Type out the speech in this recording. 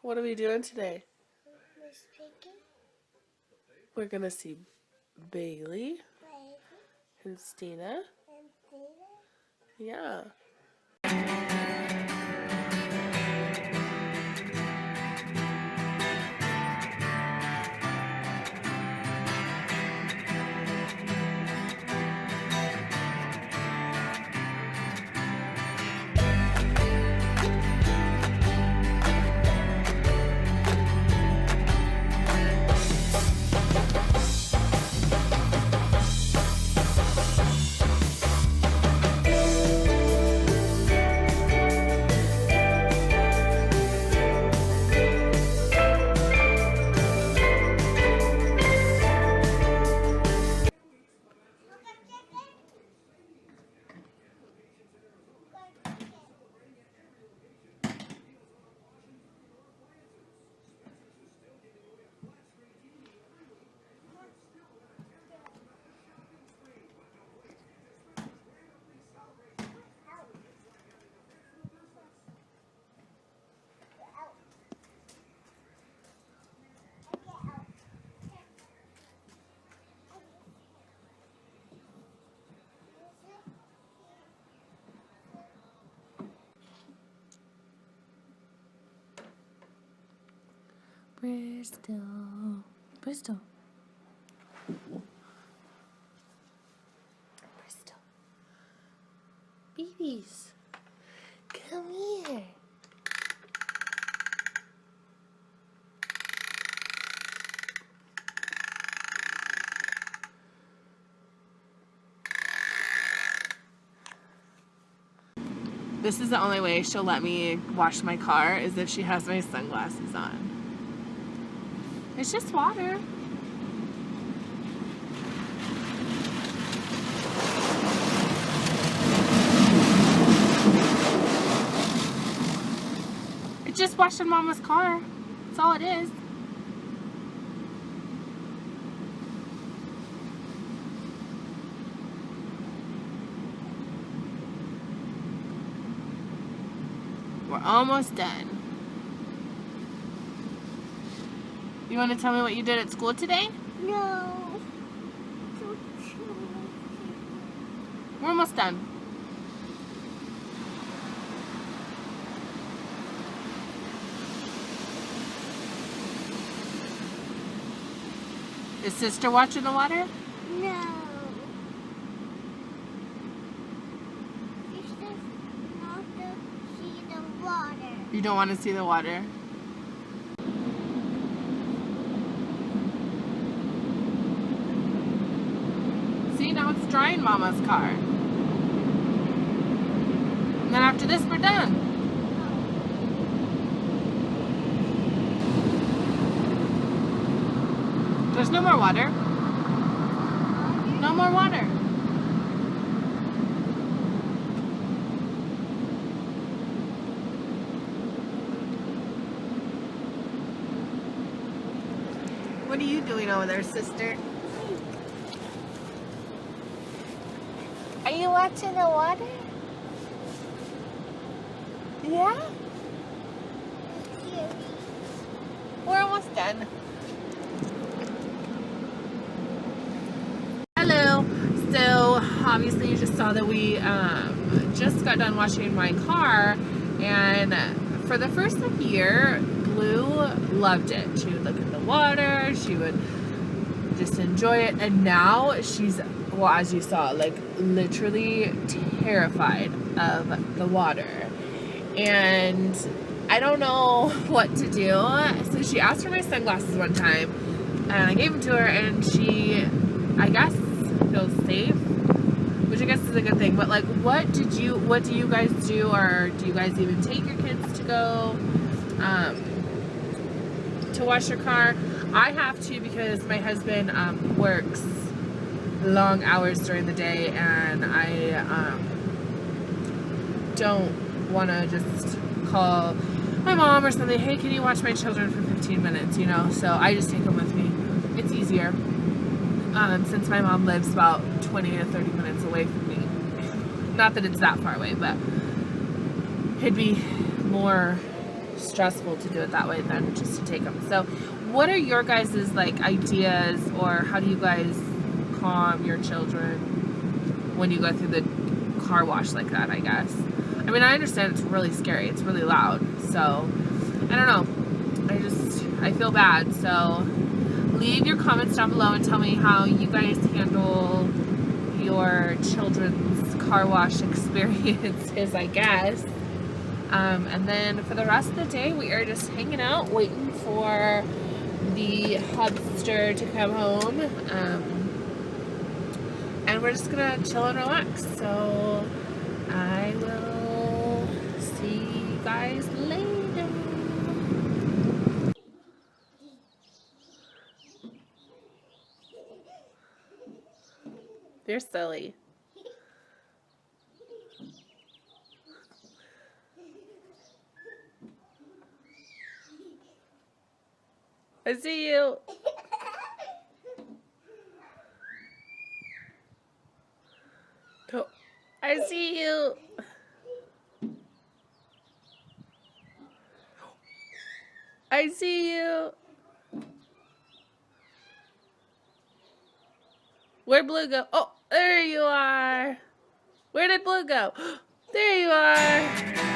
What are we doing today? We're speaking. We're gonna see Bailey Baby and Stina. and Dina. Yeah. Bristol. Bristol. Bristol. Babies. Come here. This is the only way she'll let me wash my car is if she has my sunglasses on. It's just water. It's just washing Mama's car. That's all it is. We're almost done. You want to tell me what you did at school today? No. We're almost done. Is sister watching the water? No. It's just not to see the water. You don't want to see the water? See, now it's drying Mama's car. And then after this, we're done. There's no more water. No more water. What are you doing over there, sister? Are you watching the water? Yeah? We're almost done. Hello. So obviously you just saw that we just got done washing my car, and for the first year, Blue loved it. She would look at the water, she would just enjoy it, and now she's, well, as you saw, like literally terrified of the water. And I don't know what to do. So she asked for my sunglasses one time, and I gave them to her, and she, I guess, feels safe, which I guess is a good thing. But like, what do you guys do, or do you guys even take your kids to go to wash your car? I have to, because my husband works long hours during the day, and I don't want to just call my mom or something, hey, can you watch my children for 15 minutes, you know? So I just take them with me. It's easier, since my mom lives about 20 to 30 minutes away from me. Not that it's that far away, but it'd be more stressful to do it that way than just to take them. So what are your guys' like ideas, or how do you guys calm your children when you go through the car wash like that, I guess? I mean, I understand it's really scary. It's really loud. So I don't know. I feel bad. So leave your comments down below and tell me how you guys handle your children's car wash experiences, I guess. And then for the rest of the day, we are just hanging out, waiting for the hubster to come home. And we're just gonna chill and relax. So I will see you guys later. You're silly. I see you. Go. I see you. I see you. Where'd Blue go? Oh, there you are. Where did Blue go? There you are.